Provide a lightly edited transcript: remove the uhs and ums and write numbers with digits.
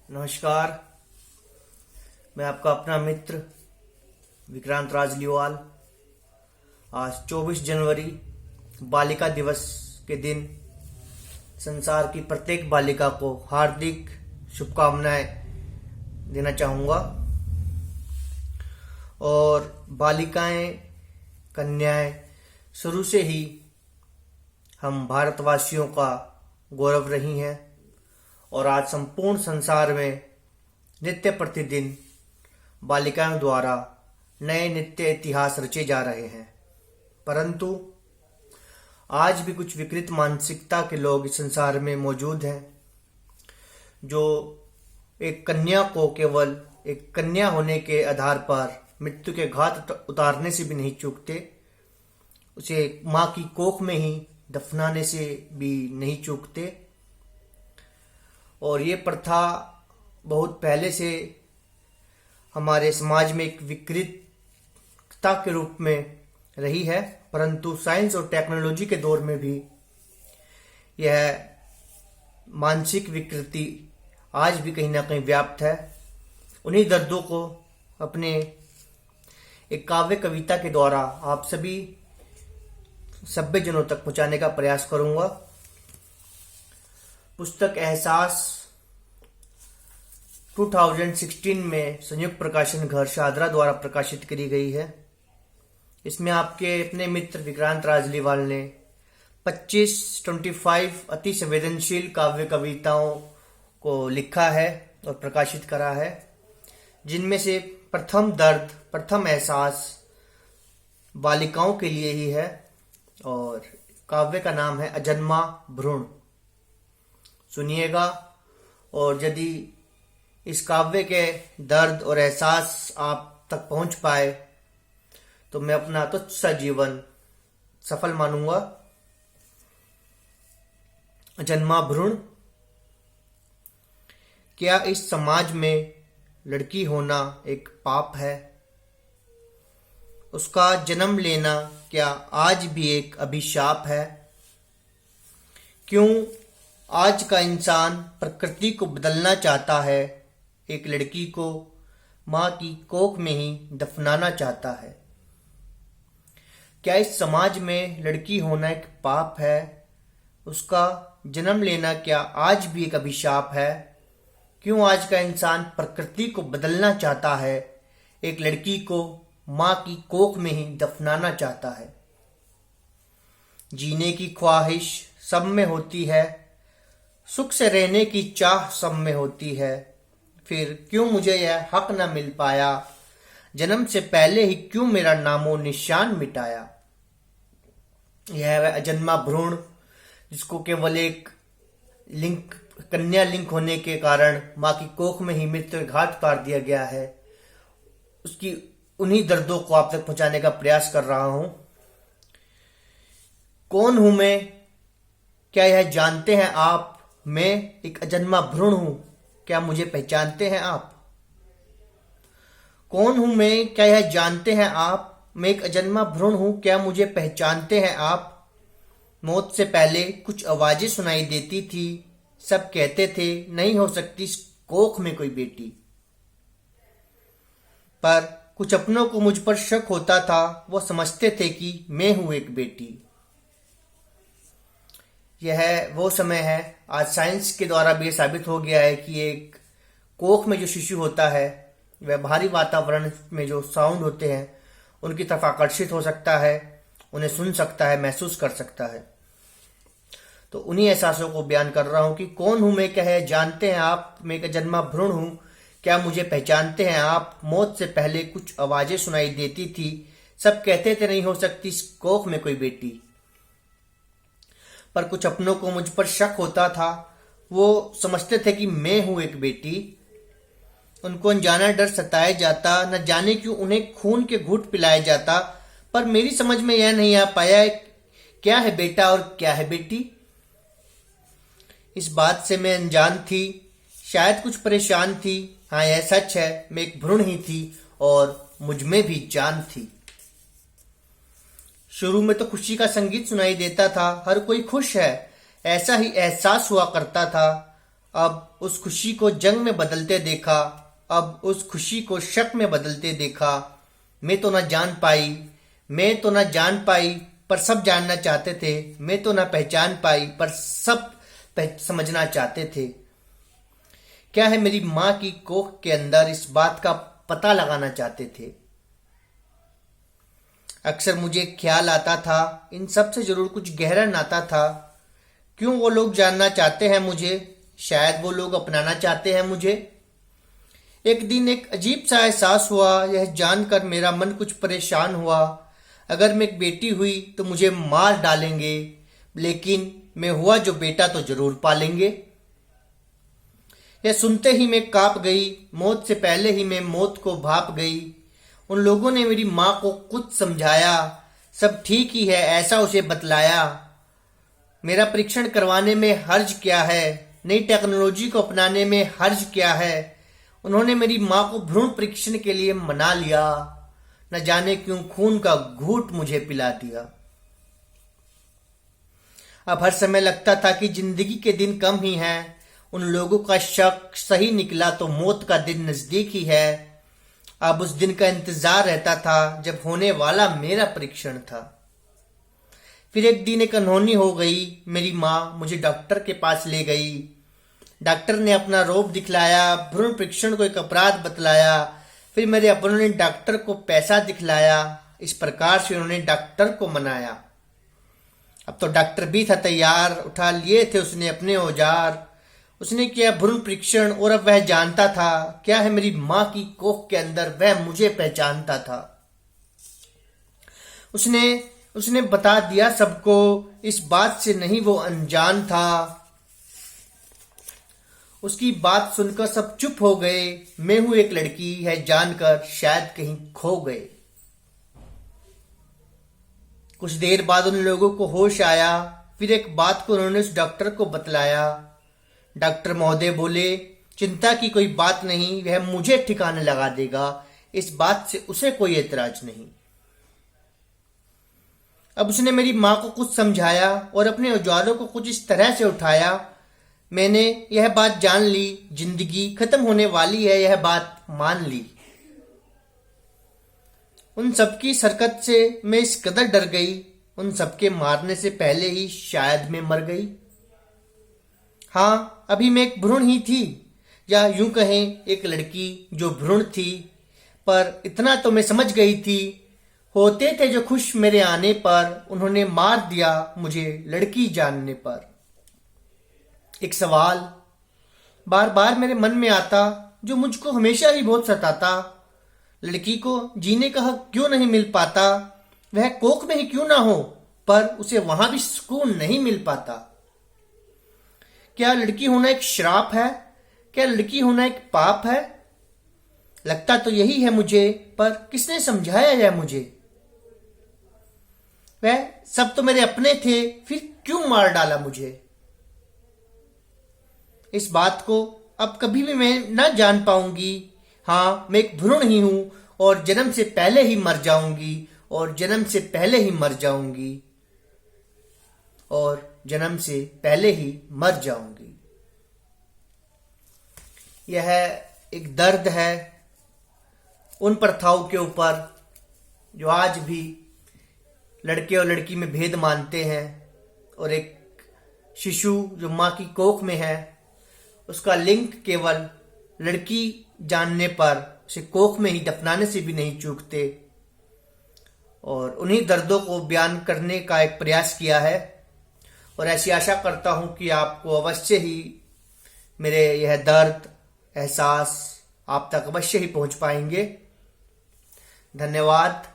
नमस्कार। मैं आपका अपना मित्र विक्रांत राजलीवाल। आज 24 जनवरी बालिका दिवस के दिन संसार की प्रत्येक बालिका को हार्दिक शुभकामनाएं देना चाहूँगा। और बालिकाएं, कन्याएं शुरू से ही हम भारतवासियों का गौरव रही हैं और आज संपूर्ण संसार में नित्य प्रतिदिन बालिकाओं द्वारा नए नित्य इतिहास रचे जा रहे हैं। परंतु आज भी कुछ विकृत मानसिकता के लोग इस संसार में मौजूद हैं, जो एक कन्या को केवल एक कन्या होने के आधार पर मृत्यु के घाट उतारने से भी नहीं चूकते, उसे माँ की कोख में ही दफनाने से भी नहीं चूकते। और ये प्रथा बहुत पहले से हमारे समाज में एक विकृतता के रूप में रही है, परंतु साइंस और टेक्नोलॉजी के दौर में भी यह मानसिक विकृति आज भी कहीं ना कहीं व्याप्त है। उन्हीं दर्दों को अपने एक काव्य कविता के द्वारा आप सभी सभ्य जनों तक पहुंचाने का प्रयास करूंगा। पुस्तक एहसास 2016 में संयुक्त प्रकाशन घर शादरा द्वारा प्रकाशित करी गई है। इसमें आपके अपने मित्र विक्रांत राजलीवाल ने 25 अति संवेदनशील काव्य कविताओं को लिखा है और प्रकाशित करा है, जिनमें से प्रथम दर्द, प्रथम एहसास बालिकाओं के लिए ही है और काव्य का नाम है अजन्मा भ्रूण। सुनिएगा, और यदि इस काव्य के दर्द और एहसास आप तक पहुंच पाए तो मैं अपना तुच्छ सा जीवन सफल मानूंगा। अजन्मा भ्रूण। क्या इस समाज में लड़की होना एक पाप है? उसका जन्म लेना क्या आज भी एक अभिशाप है? क्यों आज का इंसान प्रकृति को बदलना चाहता है, एक लड़की को माँ की कोख में ही दफनाना चाहता है? क्या इस समाज में लड़की होना एक पाप है? उसका जन्म लेना क्या आज भी एक अभिशाप है? क्यों आज का इंसान प्रकृति को बदलना चाहता है, एक लड़की को माँ की कोख में ही दफनाना चाहता है? जीने की ख्वाहिश सब में होती है, सुख से रहने की चाह सब में होती है, फिर क्यों मुझे यह हक न मिल पाया? जन्म से पहले ही क्यों मेरा नामो निशान मिटाया? यह है अजन्मा भ्रूण, जिसको केवल एक लिंक, कन्या लिंक होने के कारण माँ की कोख में ही मृत्यु के घाट उतार दिया गया है। उसकी उन्हीं दर्दों को आप तक पहुंचाने का प्रयास कर रहा हूं। कौन हूं मैं? क्या यह जानते हैं आप? मैं एक अजन्मा भ्रूण हूं, क्या मुझे पहचानते हैं आप? कौन हूं मैं? क्या यह जानते हैं आप? मैं एक अजन्मा भ्रूण हूं, क्या मुझे पहचानते हैं आप? मौत से पहले कुछ आवाजें सुनाई देती थी, सब कहते थे नहीं हो सकती इस कोख में कोई बेटी। पर कुछ अपनों को मुझ पर शक होता था, वो समझते थे कि मैं हूं एक बेटी। यह वो समय है, आज साइंस के द्वारा भी साबित हो गया है कि एक कोख में जो शिशु होता है वह बाहरी वातावरण में जो साउंड होते हैं उनकी तरफ आकर्षित हो सकता है, उन्हें सुन सकता है, महसूस कर सकता है। तो उन्हीं एहसासों को बयान कर रहा हूं कि कौन हूं मैं, क्या है जानते हैं आप? मैं एक अजन्मा भ्रूण हूं, क्या मुझे पहचानते हैं आप? मौत से पहले कुछ आवाजें सुनाई देती थी, सब कहते थे नहीं हो सकती इस कोख में कोई बेटी। पर कुछ अपनों को मुझ पर शक होता था, वो समझते थे कि मैं हूं एक बेटी। उनको अनजाना डर सताया जाता, न जाने क्यों उन्हें खून के घूंट पिलाया जाता, पर मेरी समझ में यह नहीं आ पाया क्या है बेटा और क्या है बेटी। इस बात से मैं अनजान थी, शायद कुछ परेशान थी। हाँ, यह सच है, मैं एक भ्रूण ही थी और मुझ में भी जान थी। शुरू में तो खुशी का संगीत सुनाई देता था, हर कोई खुश है, ऐसा ही एहसास हुआ करता था। अब उस खुशी को जंग में बदलते देखा, अब उस खुशी को शक में बदलते देखा। मैं तो न जान पाई पर सब जानना चाहते थे। मैं तो न पहचान पाई पर सब समझना चाहते थे। क्या है मेरी माँ की कोख के अंदर, इस बात का पता लगाना चाहते थे। अक्सर मुझे ख्याल आता था, इन सब से जरूर कुछ गहरा नाता था। क्यों वो लोग जानना चाहते हैं मुझे, शायद वो लोग अपनाना चाहते हैं मुझे। एक दिन एक अजीब सा एहसास हुआ, यह जानकर मेरा मन कुछ परेशान हुआ। अगर मैं एक बेटी हुई तो मुझे मार डालेंगे, लेकिन मैं हुआ जो बेटा तो जरूर पालेंगे। यह सुनते ही मैं कांप गई, मौत से पहले ही मैं मौत को भाप गई। उन लोगों ने मेरी माँ को कुछ समझाया, सब ठीक ही है ऐसा उसे बतलाया। मेरा परीक्षण करवाने में हर्ज क्या है, नई टेक्नोलॉजी को अपनाने में हर्ज क्या है। उन्होंने मेरी माँ को भ्रूण परीक्षण के लिए मना लिया, न जाने क्यों खून का घूंट मुझे पिला दिया। अब हर समय लगता था कि जिंदगी के दिन कम ही हैं। उन लोगों का शक सही निकला तो मौत का दिन नजदीक ही है। अब उस दिन का इंतजार रहता था जब होने वाला मेरा परीक्षण था। फिर एक दिन एक अनहोनी हो गई। मेरी माँ मुझे डॉक्टर के पास ले गई। डॉक्टर ने अपना रोब दिखलाया, भ्रूण परीक्षण को एक अपराध बतलाया। फिर मेरे अपनों ने डॉक्टर को पैसा दिखलाया। इस प्रकार से उन्होंने डॉक्टर को मनाया। अब तो डॉक्टर भी था तैयार, उठा लिए थे उसने अपने औजार। उसने किया भ्रूण परीक्षण और अब वह जानता था क्या है मेरी माँ की कोख के अंदर, वह मुझे पहचानता था। उसने बता दिया सबको, इस बात से नहीं वो अनजान था। उसकी बात सुनकर सब चुप हो गए। मैं हूं एक लड़की है जानकर शायद कहीं खो गए। कुछ देर बाद उन लोगों को होश आया। फिर एक बात को उन्होंने उस डॉक्टर को बतलाया। डॉक्टर महोदय बोले, चिंता की कोई बात नहीं, वह मुझे ठिकाने लगा देगा, इस बात से उसे कोई एतराज नहीं। अब उसने मेरी माँ को कुछ समझाया और अपने औजारों को कुछ इस तरह से उठाया। मैंने यह बात जान ली, जिंदगी खत्म होने वाली है, यह बात मान ली। उन सबकी सरकत से मैं इस कदर डर गई, उन सबके मारने से पहले ही शायद मैं मर गई। हाँ, अभी मैं एक भ्रूण ही थी, या यूं कहें एक लड़की जो भ्रूण थी। पर इतना तो मैं समझ गई थी, होते थे जो खुश मेरे आने पर, उन्होंने मार दिया मुझे लड़की जानने पर। एक सवाल बार बार मेरे मन में आता, जो मुझको हमेशा ही बहुत सताता। लड़की को जीने का हक क्यों नहीं मिल पाता? वह कोख में ही क्यों ना हो, पर उसे वहां भी सुकून नहीं मिल पाता। क्या लड़की होना एक श्राप है? क्या लड़की होना एक पाप है? लगता तो यही है मुझे, पर किसने समझाया यह मुझे? वह सब तो मेरे अपने थे, फिर क्यों मार डाला मुझे? इस बात को अब कभी भी मैं न जान पाऊंगी। हाँ, मैं एक भ्रूण ही हूं और जन्म से पहले ही मर जाऊंगी, और जन्म से पहले ही मर जाऊंगी, और जन्म से पहले ही मर जाऊंगी। यह एक दर्द है उन प्रथाओं के ऊपर जो आज भी लड़के और लड़की में भेद मानते हैं, और एक शिशु जो माँ की कोख में है उसका लिंक केवल लड़की जानने पर उसे कोख में ही दफनाने से भी नहीं चूकते। और उन्हीं दर्दों को बयान करने का एक प्रयास किया है, और ऐसी आशा करता हूं कि आपको अवश्य ही मेरे यह दर्द एहसास आप तक अवश्य ही पहुंच पाएंगे। धन्यवाद।